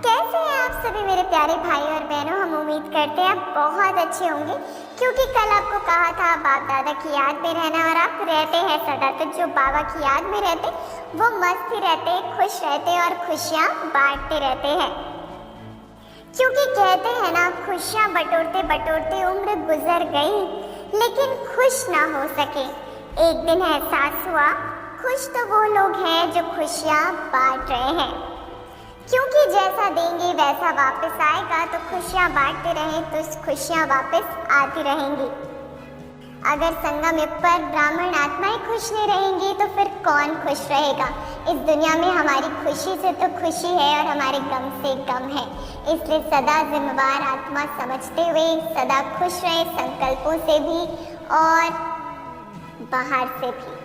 कैसे हैं आप सभी मेरे प्यारे भाई और बहनों। हम उम्मीद करते हैं आप बहुत अच्छे होंगे, क्योंकि कल आपको कहा था बाप दादा की याद में रहना और आप रहते हैं सदा। तो जो बाबा की याद में रहते वो मस्त ही रहते, खुश रहते और खुशियाँ बांटते रहते हैं। क्योंकि कहते हैं ना, खुशियाँ बटोरते बटोरते उम्र गुजर गई लेकिन खुश ना हो सके। एक दिन एहसास हुआ खुश तो वो लोग हैं जो खुशियाँ बांट रहे हैं, क्योंकि जैसा देंगे वैसा वापस आएगा। तो खुशियाँ बांटते रहें तो खुशियाँ वापस आती रहेंगी। अगर संगम पर ब्राह्मण आत्माएं खुश नहीं रहेंगी तो फिर कौन खुश रहेगा। इस दुनिया में हमारी खुशी से तो खुशी है और हमारे गम से गम है। इसलिए सदा जिम्मेवार आत्मा समझते हुए सदा खुश रहें, संकल्पों से भी और बाहर से भी।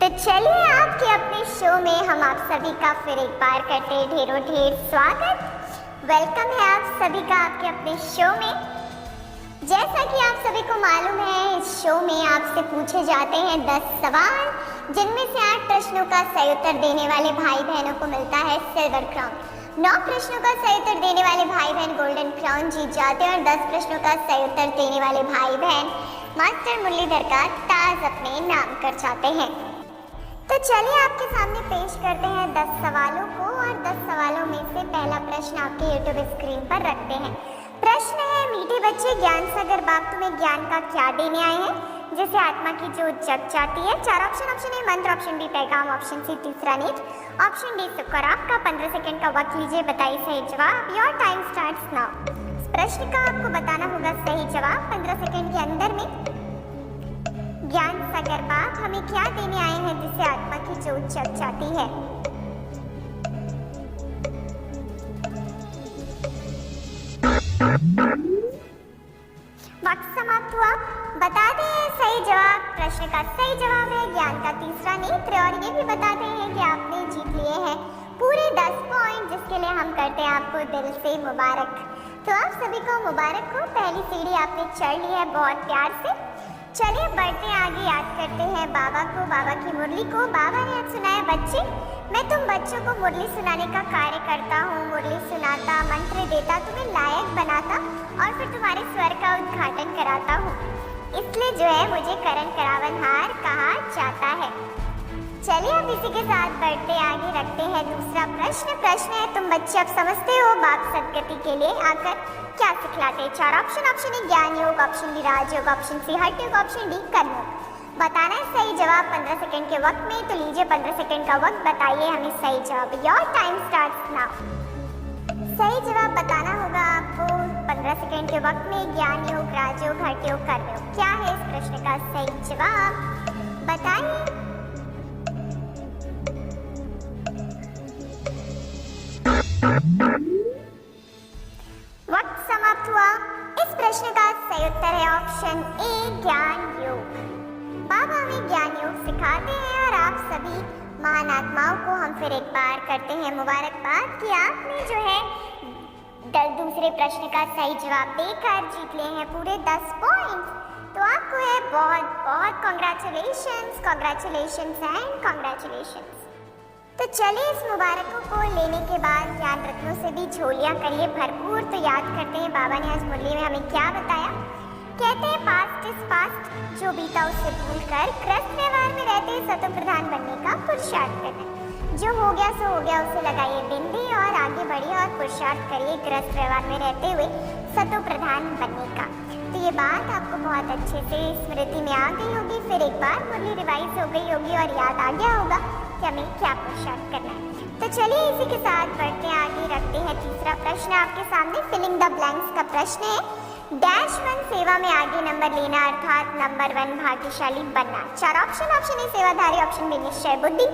तो चलिए आपके अपने शो में हम आप सभी का फिर एक बार करते हैं ढेरों ढेर स्वागत। वेलकम है आप सभी का आपके अपने शो में। जैसा कि आप सभी को मालूम है, इस शो में आपसे पूछे जाते हैं 10 सवाल, जिनमें से 8 प्रश्नों का सही उत्तर देने वाले भाई बहनों को मिलता है सिल्वर क्राउन। 9 प्रश्नों का सही उत्तर देने वाले भाई बहन गोल्डन क्राउन जीत जाते हैं और 10 प्रश्नों का सही उत्तर देने वाले भाई बहन मास्टर मुरलीधर का ताज अपने नाम कर जाते हैं। तो चलिए आपके सामने पेश करते हैं 10 सवालों को और 10 सवालों में से पहला प्रश्न आपके YouTube स्क्रीन पर रखते हैं। प्रश्न है, मीठे बच्चे ज्ञान सागर बाप तुम्हें ज्ञान का क्या देने आए हैं, जिसे आत्मा की जोत जग जाती है। 4 ऑप्शन। ऑप्शन ए मंत्र, ऑप्शन बी पैगाम, ऑप्शन सी तीसरा नीट, ऑप्शन डी सुख। और आपका 15 सेकंड का वक्त लीजिए, बताइए सही जवाब। Your time starts now. इस प्रश्न का आपको बताना होगा सही जवाब 15 सेकंड के अंदर में। ज्ञान सागर बाप हमें क्या देने आए हैं जिससे आत्मा की जोत जग जाती है। वक्त समाप्त हुआ। बता दें सही जवाब। प्रश्न का सही जवाब है ज्ञान का तीसरा नेत्र। और ये भी बताते हैं कि आपने जीत लिए हैं पूरे 10 पॉइंट, जिसके लिए हम करते हैं आपको दिल से मुबारक। तो आप सभी को मुबारक हो, पहली सीढ़ी आपने चढ़ ली है बहुत प्यार से। चलिए बढ़ते आगे, याद करते हैं बाबा को, बाबा की मुरली को। बाबा ने आज सुनाया, बच्चे मैं तुम बच्चों को मुरली सुनाने का कार्य करता हूँ। मुरली सुनाता, मंत्र देता, तुम्हें लायक बनाता और फिर तुम्हारे स्वर का उद्घाटन कराता हूँ। इसलिए जो है मुझे करण करावनहार कहा जाता है। चलिए अब इसी के साथ बढ़ते आगे, रखते हैं दूसरा प्रश्न। प्रश्न है, तुम बच्चे अब समझते हो बाप सदगति के लिए आकर क्या सिखलाते हैं। 4 ऑप्शन। ऑप्शन ए ज्ञान योग, ऑप्शन बी राजयोग, ऑप्शन सी हठ योग, ऑप्शन डी कर्मयोग। बताना है सही जवाब 15 सेकंड के वक्त में। तो लीजिए 15 सेकंड का वक्त, बताइए हमें सही जवाब। Your time starts now. सही जवाब बताना होगा आपको 15 सेकंड के वक्त में। ज्ञान योग, राजयोग, हठ योग, कर्मयोग। क्या है इस प्रश्न का सही जवाब, बताइए। वक्त समाप्त हुआ। इस प्रश्न का सही उत्तर है ऑप्शन ए ज्ञान योग। बाबा हमें ज्ञान योग सिखाते हैं और आप सभी महान आत्माओं को हम फिर एक बार करते हैं मुबारकबाद कि आपने जो है दूसरे प्रश्न का सही जवाब देकर जीत लिए हैं पूरे 10 पॉइंट। तो आपको है बहुत बहुत कॉन्ग्रेचुलेशंस, कॉन्ग्रेचुलेशंस एंड कॉन्ग्रेचुलेशंस। तो चलिए इस मुबारकों को लेने के बाद ज्ञान रत्नों से भी झोलियाँ करिए भरपूर। तो याद करते हैं बाबा ने आज मुरली में हमें क्या बताया। कहते हैं पास्ट इज पास्ट, जो बीता उससे भूलकर ग्रस्त व्यवहार में रहते सतो प्रधान बनने का पुरुषार्थ करना। जो हो गया सो हो गया, उसे लगाइए बिंदी और आगे बढ़िए और पुरुषार्थ करिए ग्रस्त व्यवहार में रहते हुए सतो प्रधान बनने का। तो ये बात आपको बहुत अच्छे से स्मृति में आ गई होगी। फिर एक बार मुरली रिवाइज हो गई होगी और याद आ गया होगा कि हमें क्या पुरुषार्थ करना है। तो चलिए इसी के साथ बढ़ते आगे, रखते हैं तीसरा प्रश्न आपके सामने। फिलिंग द ब्लैंक्स का प्रश्न है, -1 सेवा में आगे नंबर लेना अर्थात नंबर 1 भाग्यशाली बनना। 4 ऑप्शन। ऑप्शन ए सेवाधारी, ऑप्शन बी निश्चय बुद्धि,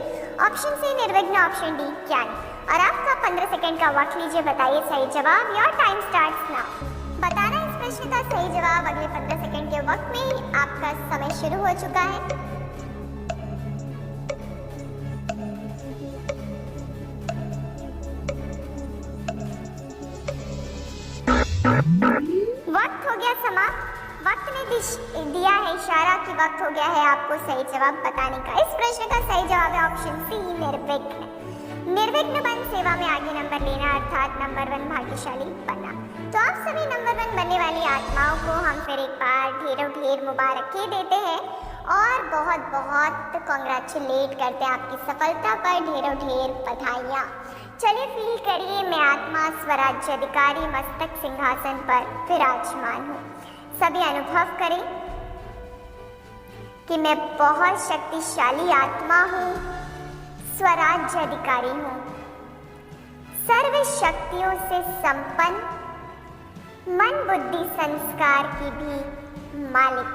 ऑप्शन सी निर्विघ्न, ऑप्शन डी ज्ञानी। और आपका 15 सेकंड का वक्त लीजिए, बताइए सही जवाब। Your time starts now. बताना इस प्रश्न का सही जवाब अगले 15 सेकंड के वक्त में। आपका समय शुरू हो चुका है। वक्त हो गया समाप्त। वक्त ने दिया है इशारा कि वक्त हो गया है आपको सही जवाब बताने का। इस प्रश्न का सही जवाब है ऑप्शन सी निर्विघ्न। निर्विघ्न बन सेवा में आगे नंबर लेना अर्थात नंबर 1 भाग्यशाली बनना। तो आप सभी नंबर 1 बनने वाली आत्माओं को हम फिर एक बार ढेरों ढेर मुबारकी देते हैं और बहुत बहुत कॉन्ग्रेचुलेट करते हैं आपकी सफलता पर, ढेरों ढेर बधाइयाँ। चलिए फील करिए, मैं आत्मा स्वराज्य अधिकारी मस्तक सिंहासन पर विराजमान हूँ। सभी अनुभव करें कि मैं बहुत शक्तिशाली आत्मा हूँ, स्वराज्य अधिकारी हूँ, सर्व शक्तियों से संपन्न, मन बुद्धि संस्कार की भी मालिक,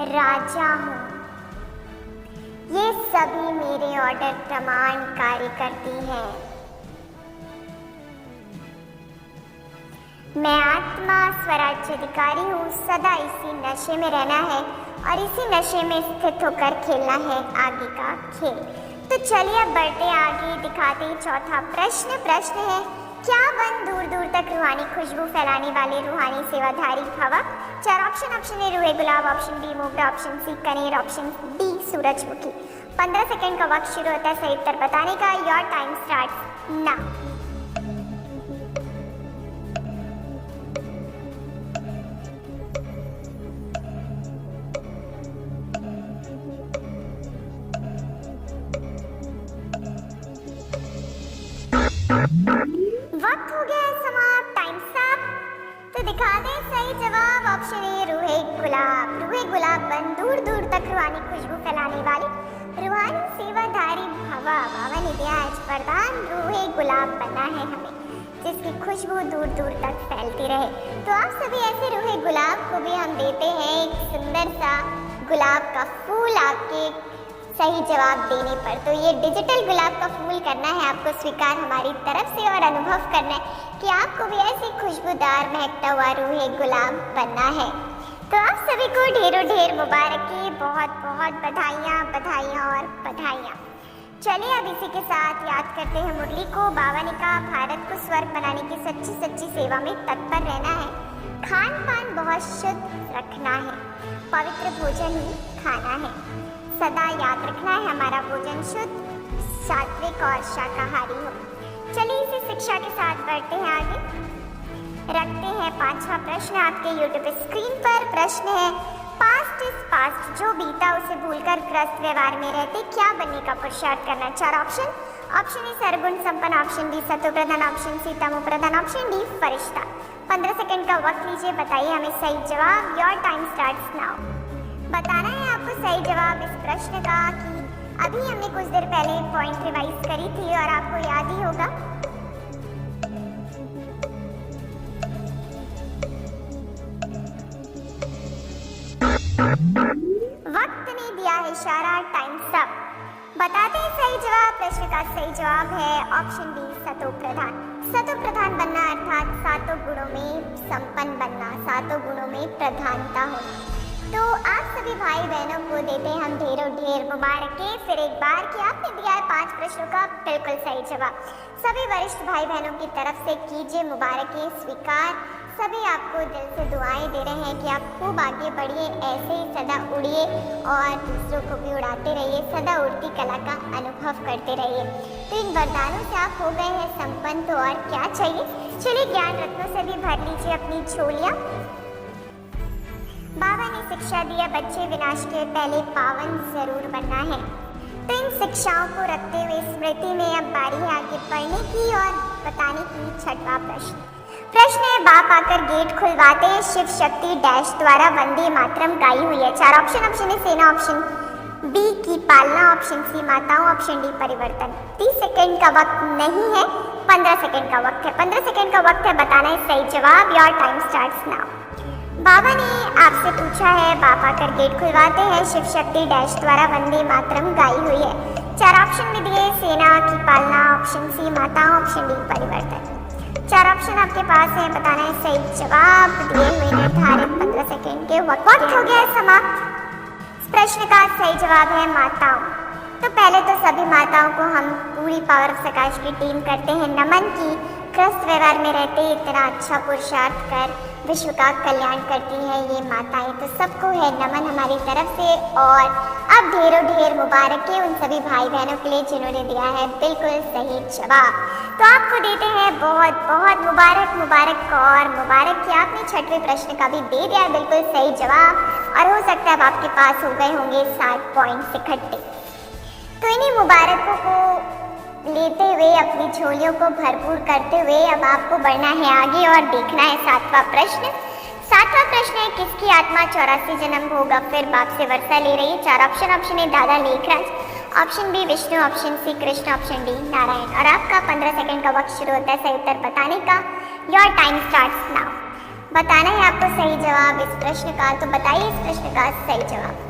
राजा हूँ। ये सभी मेरे ऑर्डर प्रमाण कार्य करती हैं। मैं आत्मा स्वराज्य अधिकारी हूँ, सदा इसी नशे में रहना है और इसी नशे में स्थित होकर खेलना है आगे का खेल। तो चलिए अब बढ़ते आगे, दिखाते हैं चौथा प्रश्न। प्रश्न है, क्या बन दूर दूर तक रूहानी खुशबू फैलाने वाले रूहानी सेवाधारी हवा? 4 ऑप्शन। ऑप्शन ए रूहे गुलाब, ऑप्शन बी मोगरा, ऑप्शन सी कनेर, ऑप्शन डी सूरजमुखी। 15 सेकंड का वक्त शुरू होता है सही उत्तर बताने का। Your time starts now. वक्त हो गया है समाप्त, टाइम अप। तो दिखा दें सही जवाब ऑप्शन ए रूहे गुलाब। रूहे गुलाब बन दूर दूर तक रूहानी खुशबू फैलाने वाली रूहानी सेवाधारी हवा। बाबा ने दिया आज वरदान, रूहे गुलाब बनना है हमें, जिसकी खुशबू दूर दूर तक फैलती रहे। तो आप सभी ऐसे रूहे गुलाब को भी हम देते हैं एक सुंदर सा गुलाब का फूल आपके सही जवाब देने पर। तो ये डिजिटल गुलाब का फूल करना है आपको स्वीकार हमारी तरफ से और अनुभव करना है कि आपको भी ऐसे खुशबूदार महकता हुआ रूहे गुलाब बनना है। तो आप सभी को ढेरों ढेर मुबारकी, बहुत बहुत बधाइयाँ बधाइयाँ और बधाइयाँ। चलिए अब इसी के साथ याद करते हैं मुरली को। बाबा ने कहा भारत को स्वर्ग बनाने की सच्ची सच्ची सेवा में तत्पर रहना है, खान पान बहुत शुद्ध रखना है, पवित्र भोजन ही खाना है, सदा याद रखना है हमारा भोजन शुद्ध, सात्विक और शाकाहारी हो। चलिए इसी शिक्षा के साथ बढ़ते हैं आगे, रखते हैं 5वां प्रश्न आपके यूट्यूब स्क्रीन पर। प्रश्न है, पास्ट इज पास्ट, जो बीता उसे भूलकर ग्रस्त व्यवहार में रहते क्या बनने का पुरुषार्थ करना? 4 ऑप्शन। ऑप्शन ए सरगुण संपन्न, ऑप्शन बी सत्व प्रधान, ऑप्शन सी तमो प्रधान, ऑप्शन डी फरिश्ता। 15 सेकंड का वक्त लीजिए, बताइए हमें सही जवाब। Your time starts now. बताना है आपको सही जवाब इस प्रश्न का कि अभी हमने कुछ देर पहले पॉइंट रिवाइज करी थी और आपको याद ही होगा। वक्त ने दिया है इशारा, टाइम अप। बताते हैं सही जवाब। प्रश्न का सही जवाब है ऑप्शन बी सतो प्रधान। सतो प्रधान बनना अर्थात 7 गुणों में संपन्न बनना, 7 गुणों में प्रधानता होना। तो आप सभी भाई बहनों को देते हैं हम ढेरों ढेर मुबारकें फिर एक बार कि आपने दिया है 5 प्रश्नों का बिल्कुल सही जवाब। सभी वरिष्ठ भाई बहनों की तरफ से कीजिए मुबारकें स्वीकार। सभी आपको दिल से दुआएं दे रहे हैं कि आप खूब आगे बढ़िए, ऐसे ही सदा उड़िए और दूसरों को भी उड़ाते रहिए, सदा उड़ती कला का अनुभव करते रहिए। तो इन वरदानों से आप हो गए हैं संपन्न, तो और क्या चाहिए। चलिए ज्ञान रत्नों से भी भर लीजिए अपनी झोलियाँ। बाबा ने शिक्षा दिया बच्चे विनाश के पहले पावन जरूर बनना है। तो इन शिक्षाओं को रखते हुए स्मृति में अब बारी है आगे पढ़ने की और बताने की 6वां प्रश्न। प्रश्न है, बाप आकर गेट खुलवाते हैं, शिव शक्ति डैश द्वारा वंदे मातरम गाई हुई है। 4 ऑप्शन। ऑप्शन ए सेना, ऑप्शन बी की पालना, ऑप्शन सी माताओं, ऑप्शन डी परिवर्तन। 30 सेकंड का वक्त नहीं है, 15 सेकंड का वक्त है। 15 सेकंड का वक्त है, बताना है सही जवाब। Your time starts now. Baba ने आपसे पूछा है, बाप आकर गेट खुलवाते हैं, शिव शक्ति डैश द्वारा वंदे मातरम गाई हुई है। 4 ऑप्शन में दिए, सेना की पालना, ऑप्शन सी माताओं, ऑप्शन डी परिवर्तन। 4 ऑप्शन आपके पास है, बताना है सही जवाब। दिए हुए निर्धारित 15 सेकंड के वक्त हो गया है समाप्त। प्रश्न का सही जवाब है माताओं। तो पहले तो सभी माताओं को हम पूरी पावर ऑफ प्रकाश की टीम करते हैं नमन की ग्रस्त व्यवहार में रहते इतना अच्छा पुरुषार्थ कर विश्व का कल्याण करती हैं ये माताएं। तो सबको है नमन हमारी तरफ से। और अब ढेरों ढेर मुबारक है उन सभी भाई बहनों के लिए जिन्होंने दिया है बिल्कुल सही जवाब। तो आपको देते हैं बहुत बहुत मुबारक मुबारक। और मुबारक कि आपने 6वें प्रश्न का भी दे दिया बिल्कुल सही जवाब। और हो सकता है अब आपके पास हो गए होंगे 60 पॉइंट्स इकट्ठे। तो इन्हीं मुबारकों को लेते हुए अपनी झोलियों को भरपूर करते हुए अब आपको बढ़ना है आगे और देखना है 7वां प्रश्न। 7वां प्रश्न है, किसकी आत्मा 84 जन्म भोग फिर बाप से वर्षा ले रही है। 4 option. Option A Dada Lekhraj, option B Vishnu, option C Krishna, option D Narayan. और आपका 15 सेकंड का वक्त शुरू होता है सही उत्तर बताने का। Your time starts now. बताना है आपको सही जवाब इस प्रश्न का। तो बताइए इस प्रश्न का सही जवाब।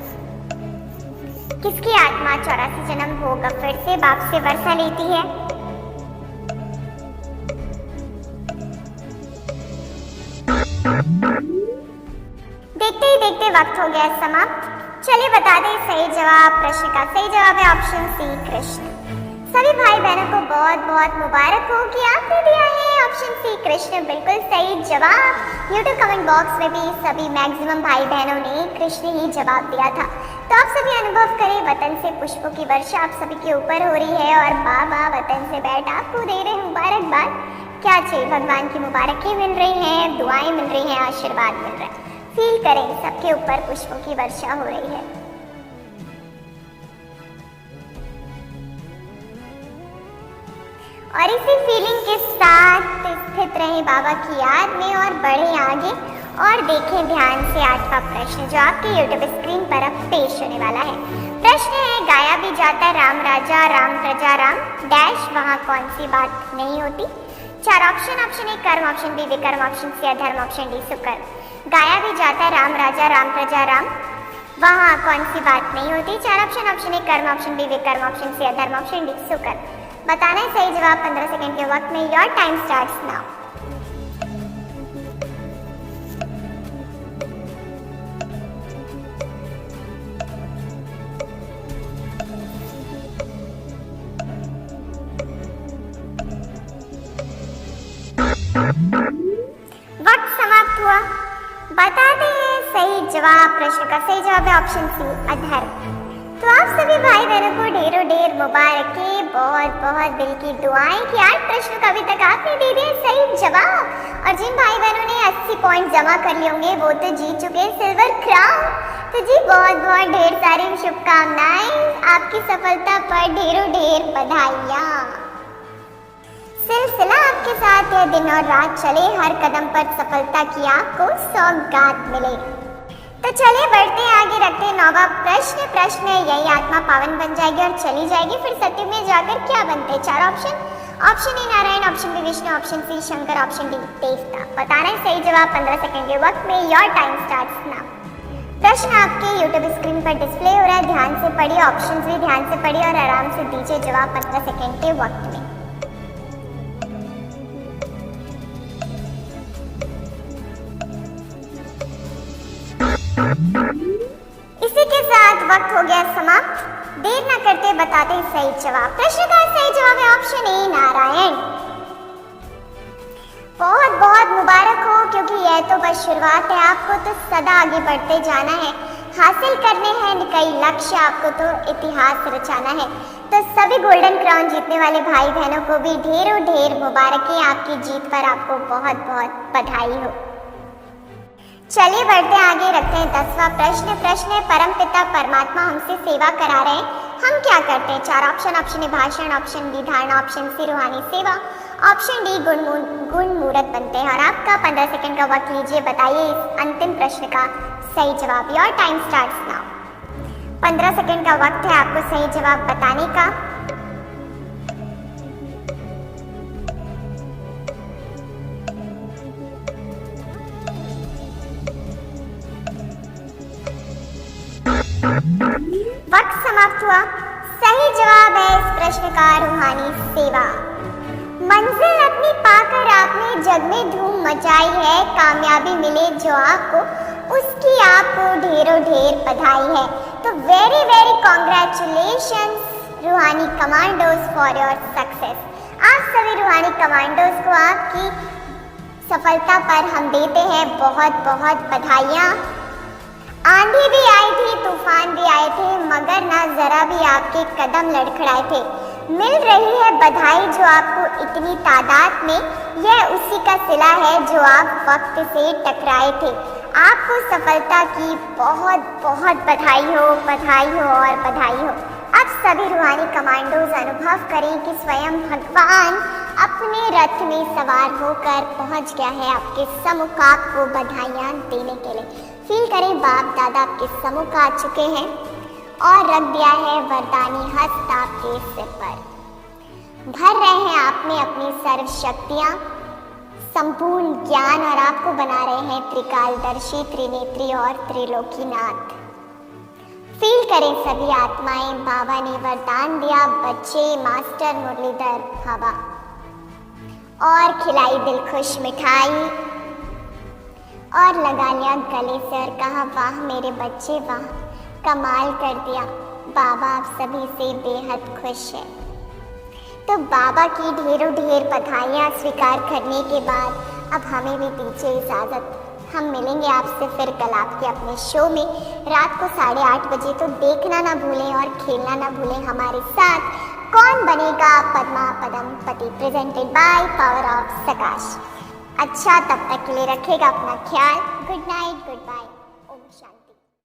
किसकी आत्मा 84 जन्म भोग फिर से बाप से वर्षा लेती है। देखते ही देखते वक्त हो गया समाप्त। चलिए बता दें सही जवाब। प्रश्न का सही जवाब है ऑप्शन सी कृष्ण। सभी भाई बहनों को बहुत बहुत मुबारक हो कि आपने दिया है ऑप्शन सी कृष्ण बिल्कुल सही जवाब। यूट्यूब कमेंट बॉक्स में भी सभी मैक्सिमम भाई बहनों ने कृष्ण ही जवाब दिया था। तो आप सभी अनुभव करें वतन से पुष्पों की वर्षा आप सभी के ऊपर हो रही है और बाबा वतन से बैठ आपको दे रहे मुबारकबाद। क्या चाहिए, भगवान की मुबारकें मिल रही हैं, दुआएं मिल रही हैं, आशीर्वाद मिल रहा है। फील करें सबके ऊपर पुष्पों की वर्षा हो रही है। और इसी फीलिंग के साथ स्थित रहे बाबा की याद में और बढ़े आगे और देखें ध्यान से 8वां प्रश्न जो आपके यूट्यूब स्क्रीन पर अब पेश होने वाला है। प्रश्न है, गाया भी जाता राम राजा राम प्रजा राम डैश वहाँ कौन सी बात नहीं होती। 4 ऑप्शन। ऑप्शन ए कर्म, ऑप्शन बी विकर्म, ऑप्शन सी अधर्म, ऑप्शन डी सुकर्म। गाया भी जाता राम राजा राम प्रजा राम वहाँ कौन सी बात नहीं होती। 4 ऑप्शन। ऑप्शन ए कर्म, ऑप्शन बी विकर्म, ऑप्शन सी अधर्म, ऑप्शन डी सुकर्म। बताना है सही जवाब 15 सेकंड के वक्त में। Your time starts now. वक्त समाप्त हुआ। बताते हैं सही जवाब। प्रश्न का सही जवाब है ऑप्शन सी अधर्म। तो आप सभी भाई बहनों को ढेरों ढेर मुबारकें, बहुत बहुत दिल की दुआएं कि 8 प्रश्नों का अभी तक आपने दे दिया सही जवाब। और जिन भाई बहनों ने 80 पॉइंट जमा कर लिए होंगे वो तो जीत चुके हैं सिल्वर क्राउन। तो जी बहुत बहुत ढेर सारी शुभकामनाएं, आपकी सफलता पर ढेरों ढेर बधाइयाँ। सिलसिला आपके साथ है दिन और रात चले, हर कदम पर सफलता की आपको सौगात मिले। तो चलिए बढ़ते हैं आगे, रखते हैं 9वां प्रश्न। प्रश्न है, यही आत्मा पावन बन जाएगी और चली जाएगी फिर सत्य में जाकर क्या बनते हैं। 4 option. Option A Narayan, option B Vishnu, option C Shankar, option D देवता। बताना है सही जवाब 15 सेकंड के वक्त में। Your time starts now. प्रश्न आपके यूट्यूब स्क्रीन पर डिस्प्ले हो रहा है, ध्यान से पढ़िए, ऑप्शन भी ध्यान से पढ़िए और आराम से दीजिए जवाब 15 सेकंड के वक्त में। इसी के साथ वक्त हो गया समाप्त। देर न करते बताते हैं सही जवाब। प्रश्न का सही जवाब है ऑप्शन ए नारायण। बहुत बहुत मुबारक हो क्योंकि यह तो बस शुरुआत है। आपको तो सदा आगे बढ़ते जाना है, हासिल करने हैं कई लक्ष्य, आपको तो इतिहास रचाना है। तो सभी गोल्डन क्राउन जीतने वाले भाई बहनों को भी ढेरों ढेर मुबारकें। आपकी जीत पर आपको बहुत बहुत बधाई हो। चलिए बढ़ते आगे, रखते हैं 10वां प्रश्न। प्रश्न है, परम पिता परमात्मा हमसे सेवा करा रहे हैं, हम क्या करते हैं। 4 ऑप्शन। ऑप्शन ए भाषण, ऑप्शन बी धारणा, ऑप्शन सी रूहानी सेवा, ऑप्शन डी गुण मूर्त बनते हैं। और आपका 15 सेकंड का वक्त लीजिए, बताइए इस अंतिम प्रश्न का सही जवाब। Your time starts now. 15 second का वक्त है आपको सही जवाब बताने का। वक्त समाप्त हुआ। सही जवाब है इस प्रश्न का रूहानी सेवा। मंजिल अपनी पाकर आपने जग में धूम मचाई है, कामयाबी मिले जो आपको उसकी आपको ढेरों ढेर बधाई है। तो वेरी वेरी कॉन्ग्रेचुलेशंस रूहानी कमांडोज फॉर योर सक्सेस। आप सभी रूहानी कमांडोज को आपकी सफलता पर हम देते हैं बहुत बहुत बधाइयाँ। आंधी भी आई थी, तूफान भी आए थे, मगर ना जरा भी आपके कदम लड़खड़ाए थे। मिल रही है बधाई जो आपको इतनी तादाद में, यह उसी का सिला है जो आप वक्त से टकराए थे। आपको सफलता की बहुत बहुत बधाई हो और बधाई हो। अब सभी रूहानी कमांडोज अनुभव करें कि स्वयं भगवान अपने रथ में सवार होकर पहुंच गया है आपके सम्मुख आपको बधाइयाँ देने के लिए। फील करें बाप दादा आपके सम्मुख आ चुके हैं और रख दिया है वरदानी हस्त आपके सिर पर। भर रहे हैं आप में अपनी सर्व शक्तियाँ, संपूर्ण ज्ञान, और आपको बना रहे हैं त्रिकालदर्शी, त्रिनेत्री और त्रिलोकीनाथ। फील करें सभी आत्माएं, बाबा ने वरदान दिया बच्चे मास्टर मुरलीधर बाबा, और खिलाई दिल खुश मिठाई और लगा लिया गले से और कहा वाह मेरे बच्चे वाह, कमाल कर दिया, बाबा आप सभी से बेहद खुश है। तो बाबा की ढेरों ढेर बधाइयाँ स्वीकार करने के बाद अब हमें भी दीजिए इजाज़त। हम मिलेंगे आपसे फिर कल आपके अपने शो में रात को 8:30 बजे। तो देखना ना भूलें और खेलना ना भूलें हमारे साथ कौन बनेगा पद्मा पदम पति, प्रेजेंटेड बाय पावर ऑफ सकाश। अच्छा, तब तक के लिए रखेगा अपना ख्याल। Good night, good bye.